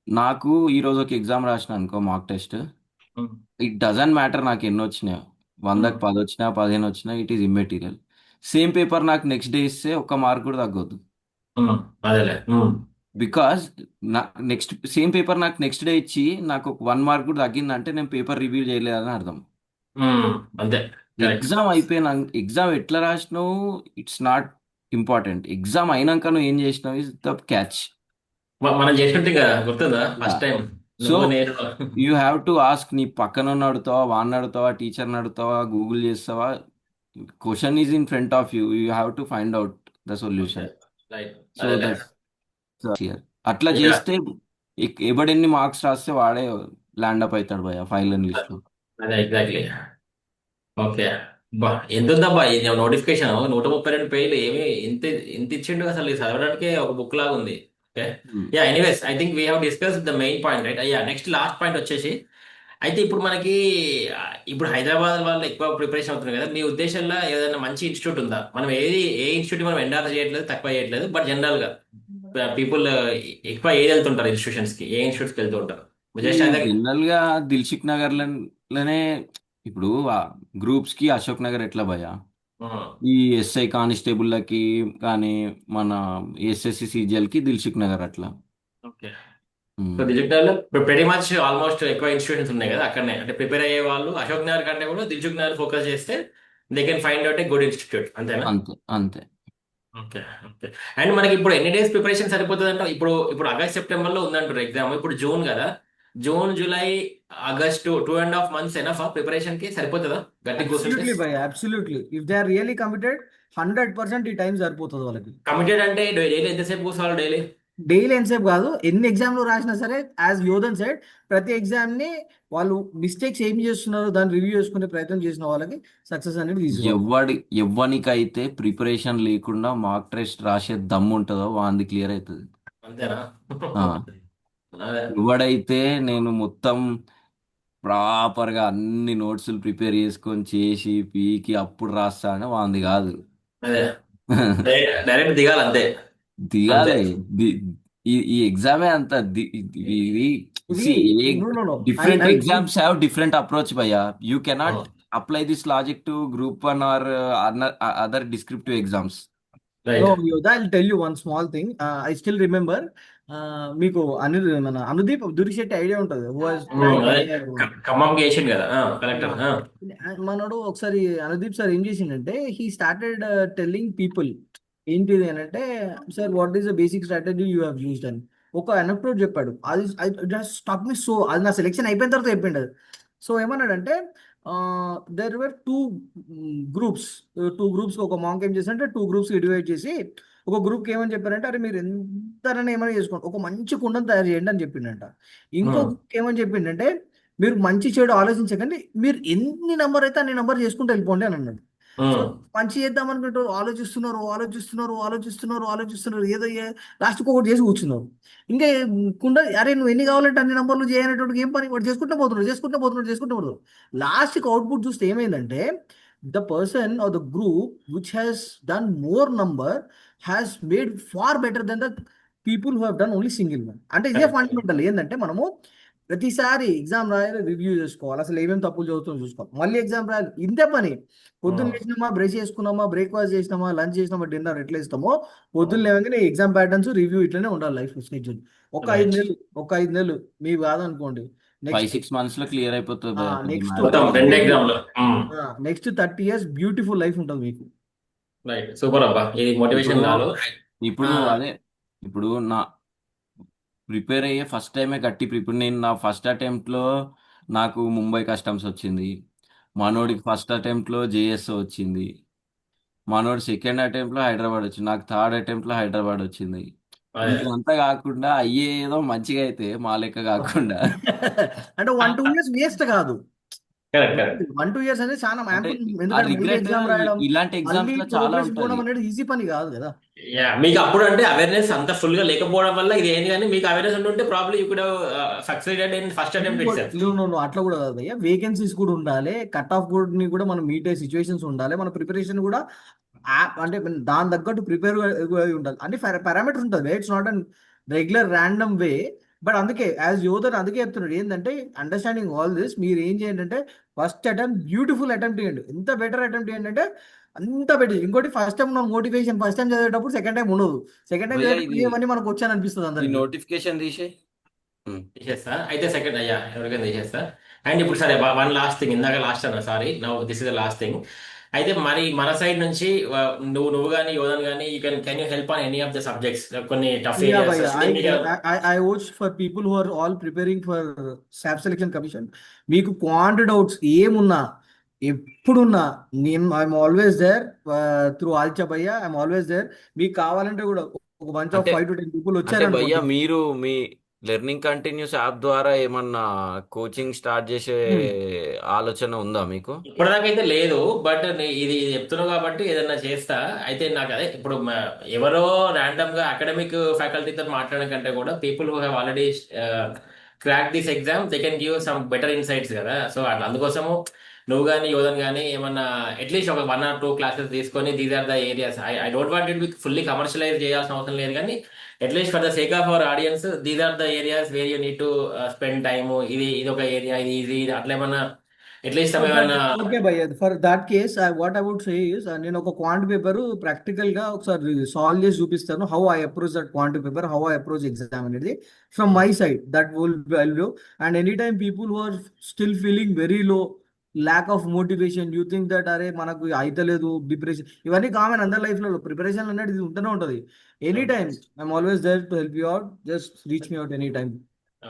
నాకు ఈ రోజు ఒక ఎగ్జామ్ రాసిన అనుకో, mark test, it doesn't matter నాకు ఎన్ని వచ్చినాయో, 100కి 10 వచ్చినా 15 వచ్చినా, it is immaterial. Same paper నాకు నెక్స్ట్ డే ఇస్తే ఒక్క మార్క్ కూడా తగ్గొద్దు.
అదేలే.
బికాస్ నా సేమ్ పేపర్ నాకు నెక్స్ట్ డే ఇచ్చి నాకు ఒక 1 మార్క్ కూడా తగ్గిందంటే నేను పేపర్ రివ్యూ చేయలేదని అర్థం.
అంతే.
ఎగ్జామ్ అయిపోయినా, ఎగ్జామ్ ఎట్లా రాసినావు ఇట్స్ నాట్ ఇంపార్టెంట్, ఎగ్జామ్ అయినాక నువ్వు ఏం చేసినావు ఇస్ ద క్యాచ్.
మనం చేసినట్టు కదా, గుర్తుందా ఫస్ట్ టైం
సో
నువ్వు నేను?
యూ హ్యావ్ టు ఆస్క్, నీ పక్కన అడుగుతావా, వాడిని అడుగుతావా, టీచర్ని అడుగుతావా, గూగుల్ చేస్తావా, question is in front of you, you have to find out the solution.
Right.
So
అదేలే.
దట్స్ అట్లా
యా,
చేస్తే ఎవడెన్ని మార్క్స్ రాస్తే వాడే ల్యాండ్ అప్ అవుతాడు భయ ఫైనల్ లిస్ట్ లో.
అదే ఎగ్జాక్ట్లీ. ఓకే. బా, ఎంత ఉందబ్బా ఈ నోటిఫికేషన్! 132 పేజీలు, ఏమి ఇంత ఇంత ఇచ్చిండు అసలు, ఇది చదవడానికే ఒక బుక్ లాగా ఉంది. Okay. Yeah, anyways, I think we have discuss the main point, right? అయ్యా, నెక్స్ట్ లాస్ట్ పాయింట్ వచ్చేసి, అయితే ఇప్పుడు మనకి ఇప్పుడు హైదరాబాద్ వాళ్ళు ఎక్కువ ప్రిపరేషన్ అవుతున్నారు కదా, మీ ఉద్దేశంలో ఏదైనా మంచి ఇన్స్టిట్యూట్ ఉందా? మనం ఏ ఇన్స్టిట్యూట్ మనం ఎండార్ చేయట్లేదు, తక్కువ చేయట్లేదు, బట్ జనరల్ గా పీపుల్ ఎక్కువ ఏది వెళ్తుంటారు ఇన్స్టిట్యూషన్స్ కి, ఏ ఇన్స్టిట్యూట్స్ కి వెళ్తూ ఉంటారు? జస్ట్ అదే.
జనరల్ గా దిల్సుఖ్ నగర్ లోనే, ఇప్పుడు గ్రూప్స్ కి అశోక్ నగర్ ఎట్లా భయ, ఈ ఎస్ఐ కానిస్టేబుల్లకి కానీ మన ఎస్ఎస్సి సిజిఎల్ కి దిల్సుఖ్ నగర్ అట్లా.
Okay. So Dilsukh Nagar very much almost ఎక్కువ ఇన్స్టిట్యూషన్స్ ఉన్నాయి కదా అక్కడనే, అంటే ప్రిపేర్ అయ్యే వాళ్ళు అశోక్ నగర్ కంటే కూడా దిల్సుఖ్ నగర్ ఫోకస్ చేస్తే they can find out a good institute, అంతేనా?
అంతే అంతే.
ఓకే. ఓకే. అండ్ మనకి ఇప్పుడు ఎన్ని డేస్ ప్రిపరేషన్ సరిపోతుంది అంటే, ఇప్పుడు ఆగస్ట్ సెప్టెంబర్ లో ఉందంటారు ఎగ్జామ్, ఇప్పుడు జూన్ కదా, జూన్ జూలై ఆగస్టు 2.5 months ఎనఫా ప్రిపరేషన్ కి సరిపోతుందా గట్టి కూర్చుంటే?
అబ్సల్యూట్లీ భయ్య, absolutely. If they are really committed 100% ఈ టైం సరిపోతుంది వాళ్ళకి.
కమిటెడ్ అంటే డైలీ ఎంతసేపు కూర్చోవాలి డైలీ?
డైలీ ఎంతసేపు కాదు, ఎన్ని ఎగ్జామ్లు రాసినా సరే, యాజ్ యోధన్ సైడ్ ప్రతి ఎగ్జామ్ని వాళ్ళు మిస్టేక్స్ ఏం చేస్తున్నారో దాన్ని రివ్యూ చేసుకునే ప్రయత్నం చేసిన వాళ్ళకి సక్సెస్ అనేది తీసుకోవాలి.
ఎవ్వనికైతే ప్రిపరేషన్ లేకుండా మాక్ టెస్ట్ రాసే దమ్ము ఉంటుందో వాంది క్లియర్ అవుతుంది.
అంతేనా?
ఆ,
అదే.
ఎవడైతే నేను మొత్తం ప్రాపర్గా అన్ని నోట్స్లు ప్రిపేర్ చేసుకొని చేసి పీకి అప్పుడు రాస్తా అంటే వాంది కాదు.
అదే డైరెక్ట్ దిగాలి అంతే. అంతే.
దిగాలి. ది- ఈ ఎగ్జామే అంత ఇది
ఇది
see
no no no I
different
I
exams have different approach భయ్యా. You cannot apply this logic to group 1 or other descriptive exams.
Right.
No, Yoda, I'll tell you one small thing. I still remember. మీకు మన Anudeep Durishetti idea ఉంటుంది. Who was
అదే ఖమ్మంకి వేసిండు కదా collector.
మనోడు ఒకసారి Anudeep sir ఏం చేసిండంటే, హీ స్టార్టెడ్ టెల్లింగ్ పీపుల్ ఏంటిది అని అంటే, sir what is the basic strategy you have used అని ఒక అనెక్డోట్ చెప్పాడు. అది జస్ట్ స్టాక్ మీ. సో అది నా సెలెక్షన్ అయిపోయిన తర్వాత చెప్పిండు అది. సో ఏమన్నాడంటే, there were groups two groups ఒక మాంక్ ఏం చేశారంటే 2 groups డివైడ్ చేసి ఒక గ్రూప్కి ఏమని చెప్పారంటే, అరే మీరు ఎంతనైనా ఏమైనా చేసుకోండి, ఒక మంచి కుండను తయారు చేయండి అని చెప్పిండంట. ఇంకో గ్రూప్కి ఏమని చెప్పిండంటే, మీరు మంచి చెడు ఆలోచించకండి, మీరు ఎన్ని నెంబర్ అయితే అన్ని నెంబర్ చేసుకుంటూ వెళ్ళిపోండి అని అన్నాడు. సో మంచి చేద్దాం అనుకుంటూ ఆలోచిస్తున్నారు ఆలోచిస్తున్నారు ఆలోచిస్తున్నారు ఆలోచిస్తున్నారు, ఏదో లాస్ట్కి ఒకటి చేసి కూర్చున్నారు. ఇంకా కుండ, అరే నువ్వు ఎన్ని కావాలంటే అన్ని నంబర్లు చేయనటువంటి ఏం పని, వాడు చేసుకుంటూ పోతున్నాడు చేసుకుంటూ పోతున్నాడు చేసుకుంటూ పోతున్నాడు. లాస్ట్కి అవుట్పుట్ చూస్తే ఏమైందంటే, the person or the group which has done more number has made far better than the people who have done only single one. అంటే ఇదే ఫండమెంటల్ ఏంటంటే, మనము ప్రతిసారి ఎగ్జామ్ రాయాలి, రివ్యూ చేసుకోవాలి, అసలు ఏమేమి తప్పులు చదువుతుందో చూసుకోవాలి, మళ్ళీ ఎగ్జామ్ రాయాలి. ఇంతే పని. పొద్దున్న లేచినామా, బ్రష్ చేసుకున్నామా, బ్రేక్ఫాస్ట్ చేసినామా, లంచ్ చేసినామా, డిన్నర్ ఎట్లా ఇస్తామో, పొద్దున్న లేవగానే ఎగ్జామ్ ప్యాటర్న్స్ రివ్యూ ఇట్లనే ఉండాలి లైఫ్ స్కెడ్యూల్. ఒక 5 నెలలు మీ కాదనుకోండి,
5-6 months లో క్లియర్ అయిపోతుంది భయ్యా పెద్ద
నెక్స్ట్
మొత్తం
matter.
2 ఎగ్జామ్లు.
నెక్స్ట్ 30 years బ్యూటిఫుల్ లైఫ్ ఉంటుంది మీకు.
రైట్, సూపర్ అబ్బా, ఇది మోటివేషన్
ఇప్పుడు
కాదు.
ఇప్పుడు
ఆ,
అదే ఇప్పుడు నా ప్రిపేర్ అయ్యే ఫస్ట్ టైమే గట్టి ఇప్పుడు నేను నా ఫస్ట్ అటెంప్ట్లో నాకు ముంబై కస్టమ్స్ వచ్చింది, మనోడికి ఫస్ట్ అటెంప్ట్లో జేఎస్ వచ్చింది, మనోడి సెకండ్ అటెంప్ట్లో హైదరాబాద్ వచ్చింది, నాకు థర్డ్ అటెంప్ట్లో హైదరాబాద్ వచ్చింది.
అదే
ఇదంతా కాకుండా అయ్యే ఏదో మంచిగా అయితే మా లెక్క కాకుండా
అంటే 1-2 years వేస్ట్ కాదు.
Correct correct.
1-2 years అనేది చాలా
అంటే
యాంపుల్.
ఆ
ఎందుకంటే మళ్ళీ
రిగ్రెట్
ఎగ్జామ్ రాయడం,
ఇలాంటి ఎగ్జామ్స్
మళ్ళీ
లో చాలా
ప్రోగ్రెస్
ఉంటది.
పోవడం అనేది ఈజీ పని కాదు కదా.
యా, మీకు అప్పుడు అంటే అవేర్నెస్ అంత ఫుల్ గా లేకపోవడం వల్ల ఇది ఏంది, కానీ మీకు అవేర్నెస్ ఉంటుంటే probably you could succeeded in first attempt it self.
నువ్వు అట్లా కూడా కాదు భయ్యా, వేకెన్సీస్ కూడా ఉండాలి, కట్ ఆఫ్ ని కూడా మనం మీట్ అయ్యే సిచ్యువేషన్స్ ఉండాలి, మన ప్రిపరేషన్ కూడా అంటే దాని తగ్గట్టు ప్రిపేర్ ఉండాలి. అన్ని పారామీటర్స్ ఉంటుంది. It's not an regular random way. But అందుకే యాజ్ యోధర్ అందుకే చెప్తున్నాడు ఏంటంటే, అండర్స్టాండింగ్ ఆల్ దిస్, మీరు ఏం చేయండి అంటే, ఫస్ట్ అటెంప్ట్ బ్యూటిఫుల్ అటెంప్ట్ చేయండి, ఎంత బెటర్ అటెంప్ట్ చేయండి అంటే అంత బెటర్. ఇంకోటి, first time motivation first time చదివేటప్పుడు సెకండ్ టైం ఉండదు. సెకండ్ టైం
భయ్యా
చదివేటప్పుడు
ఇది
ఏమని మనకు వచ్చాను అనిపిస్తుంది
ఈ
అందరికి.
నోటిఫికేషన్ తీసే
తీసేస్తా అయితే, సెకండ్ అయ్యా ఎవరికైనా తీసేస్తా. అండ్ ఇప్పుడు సరే, వన్ లాస్ట్ థింగ్, ఇందాక లాస్ట్ అన్న, sorry, now this is the last thing. అయితే మరి మన సైడ్ నుంచి నువ్వు కానీ యోధన్ కానీ can you help on any of the subjects, కొన్ని tough
Yeah,
areas
Bhaiya. I urge for people who are all preparing for SAP Selection Commission, మీకు quant doubts ఏమున్నా ఎప్పుడున్నా, ఐఎమ్ ఆల్వేస్ దేర్ త్రూ ఆల్చా భయ్య, I'm always there. మీకు కావాలంటే కూడా ఒక bunch of
అంటే
5 to 10 people
అంటే భయ్యా
వచ్చారనుకోండి.
మీరు మీ లెర్నింగ్ కంటిన్యూస్ యాప్ ద్వారా ఏమన్నా కోచింగ్ స్టార్ట్ చేసే ఆలోచన ఉందా మీకు?
ఇప్పటిదాకైతే లేదు, బట్ ఇది చెప్తున్నావు కాబట్టి ఏదన్నా చేస్తా. అయితే నాకు అదే ఇప్పుడు ఎవరో ర్యాండమ్ గా అకాడమిక్ ఫ్యాకల్టీతో మాట్లాడడం కంటే కూడా people who have already crack this exam, they can give some better insights కదా. సో అట్లా అందుకోసము నువ్వు కానీ యోధన్ కానీ ఏమన్నా అట్లీస్ట్ ఒక 1 or 2 క్లాసెస్ తీసుకొని, these are the areas. I don't want it with fully commercialize చేయాల్సిన అవసరం లేదు, కానీ at least for the sake of our audience, these are the areas where you need to spend time. ఇది ఒక area, ఇది easy, అట్లా ఏమన్నా అట్లీస్ట్ ఏమన్నా.
ఓకే భయ్య, for that case what I would say is, నేను ఒక క్వాంట్ పేపర్ ప్రాక్టికల్ గా ఒకసారి సాల్వ్ చేసి చూపిస్తాను. How I approach that quant paper, how I approach exam అనేది from my side, that will value. And any time people who are still feeling very low, lack of motivation, you think that అరే మనకు అయితలేదు, depression, ఇవన్నీ common అందరి life లో. Preparation అనేది ఉంటూనే ఉంటుంది. Any time I'm always there to help you out. Just reach me out any time.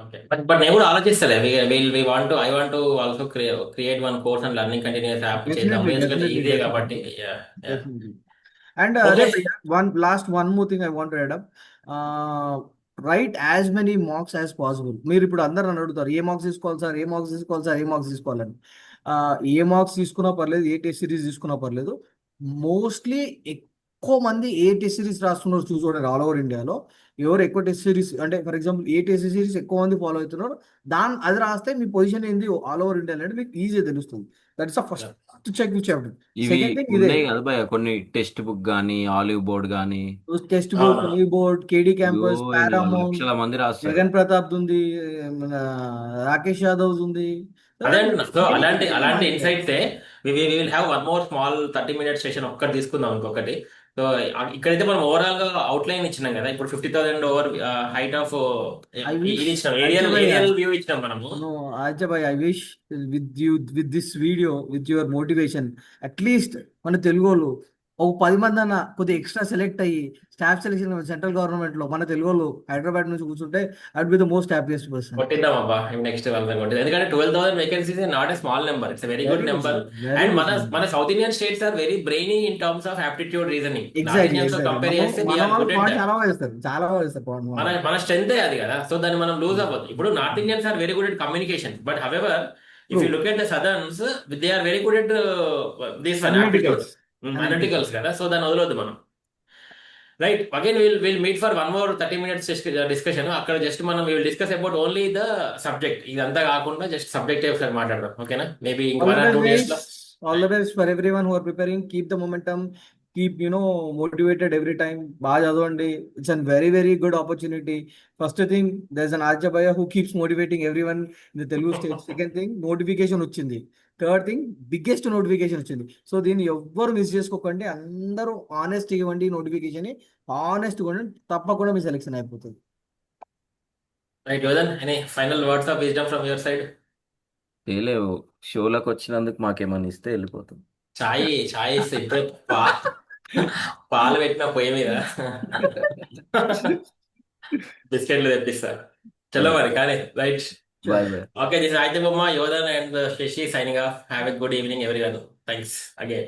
Okay, but నేను కూడా ఆలోచిస్తలే, I want to also create one course and learning continues app చేద్దాము,
Definitely,
ఎందుకంటే
definitely,
easy కాబట్టి.
definitely,
Yeah.
definitely. And
okay.
Adey bhaiya, one more thing I want to add up. Write as many mocks as possible. మీరు ఇప్పుడు అందరూ నన్ను అడుగుతారు ఏ marks తీసుకోవాలి sir, ఏ marks తీసుకోవాలి సార్, ఏ మార్క్స్ తీసుకోవాలని. ఏ మార్క్స్ తీసుకున్నా పర్లేదు, ఏ టెస్ట్ సిరీస్ తీసుకున్నా పర్లేదు. మోస్ట్లీ ఎక్కువ మంది ఏ టెస్ట్ సిరీస్ రాస్తున్నారు చూసుకోండి ఆల్ ఓవర్ ఇండియాలో. ఎవరు ఎక్కువ టెస్ట్ సిరీస్ అంటే ఫర్ ఎగ్జాంపుల్ ఏ టెస్ట్ సిరీస్ ఎక్కువ మంది ఫాలో అవుతున్నారు, అది రాస్తే మీ పొజిషన్ ఏంది ఆల్ ఓవర్ ఇండియా అనేది మీకు ఈజీగా తెలుస్తుంది. That is the first check which have to.
ఇవి
సెకండ్ థింగ్ ఇదే
ఉన్నాయి కదా భయ, కొన్ని టెక్స్ట్ బుక్ కానీ ఆలివ్ బోర్డ్ కానీ,
టెక్స్ట్ బుక్,
అవును.
ఈ బోర్డ్, కేడీ
ఇవో
క్యాంపస్,
ఎన్ని
పారామౌంట్,
లక్షల మంది రాస్తారు.
జగన్ ప్రతాప్ ఉంది, మన రాకేష్ యాదవ్ ఉంది.
అదే అంటున్నా. సో అలాంటి
Anything
అలాంటి
market.
Insights will have one more small 30 minutes session ఒక్కటి తీసుకుందాం ఇంకొకటి. సో ఇక్కడైతే మనం ఓవరాల్ గా అవుట్లైన్ ఇచ్చినాం కదా, ఇప్పుడు 50,000 over height of
I wish
ఇది ఇచ్చినాం,
ఆదిత్య భయ్య,
ఏరియల్ వ్యూ ఇచ్చినాం మనము.
no, Ajay bhai, I wish with this video, with your motivation, at least మన తెలుగు వాళ్ళు ఒక 10 మంది అన్న కొద్దిగా ఎక్స్ట్రా సెలెక్ట్ అయ్యి స్టాఫ్ సెలెక్షన్ సెంట్రల్ గవర్నమెంట్ లో మన తెలుగు వాళ్ళు హైదరాబాద్ నుంచి కూర్చుంటే I be the most happiest person.
కొట్టిద్దాం అబ్బా నెక్స్ట్ వాళ్ళని కొట్టిద్దాం, ఎందుకంటే 12,000 vacancies not a small number, it's very good
very good
number.
Sir, very
and
good sir.
మన south Indian states are very brainy in terms of aptitude reasoning. North
exactly,
Indians తో
exactly.
Compare చేస్తే
మన
we are
వాళ్ళు
good at
point
that.
చాలా బాగా చేస్తారు, చాలా బాగా చేస్తారు పాయింట్ మన
మన
వాళ్ళు.
మన స్ట్రెంతే అది కదా, సో దాన్ని మనం లూజ్ అవ్వదు. ఇప్పుడు north Indians are very good at communication, but however if you
true.
Look at the southerns, they are very good at this one aptitude,
analyticals,
analyticals
analyticals.
కదా, సో దాన్ని వదలొద్దు మనం. Right, again will meet for one more 30 minutes discussion. అక్కడ just మనం will discuss about only the subject, ఇదంతా కాకుండా just subject ఒకసారి మాట్లాడదాం, ఓకేనా? మేబీ ఇంక
All the
1 or
best,
2 days
guys.
లో.
All the best for everyone who are preparing. Keep the momentum. Keep, motivated every time. బాగా చదవండి. It's a very, very good opportunity. First thing, there's an Ajay Bhaiya who keeps motivating everyone in the Telugu stage. Second thing, notification వచ్చింది. Third thing, biggest notification వచ్చింది. So దీన్ని ఎవ్వరు miss చేసుకోకండి. అందరూ honest ఇవ్వండి notification, honest ఇవ్వండి, తప్పకుండా మీ సెలెక్షన్ అయిపోతుంది.
Right Yodhan, any final words of wisdom from your side?
తేలేవు, షోలకు వచ్చినందుకు మాకేమని ఇస్తే వెళ్ళిపోతాం.
చాయ్ ఇస్తే ఇప్పుడే పాలు పెట్టిన పొయ్యి మీద బిస్కెట్లు తెప్పిస్తా. చలో మరి కానీ, right.
Bye bye.
Okay, this is Ajay Bumma, Yodan, and Shashi signing off. Have a good evening, everyone. Thanks again.